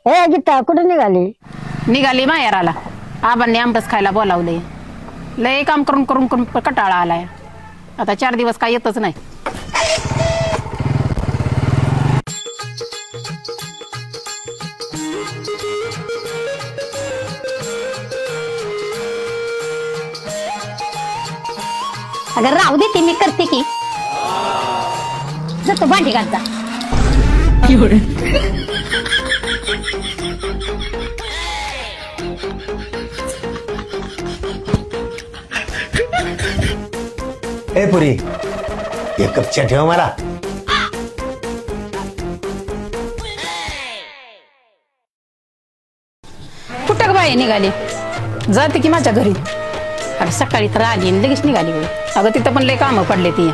हे गीता कुठे निघाली? निघाली माहेराला. आबांनी आंबरस खायला बोलावले. लय काम करून करून करून कटाळा आलाय. आता 4 दिवस काय येतच नाही. अगर राहू दे ती मी करते की. जातो भांडी घालता. ए पुरी एक कप चहा ठेव मला. कुठं बाई निघाली? जाते की माझ्या घरी. अरे सकाळी तर आली आणि लगेच निघाली. अगं तिथं पण लय कामं पडले ती.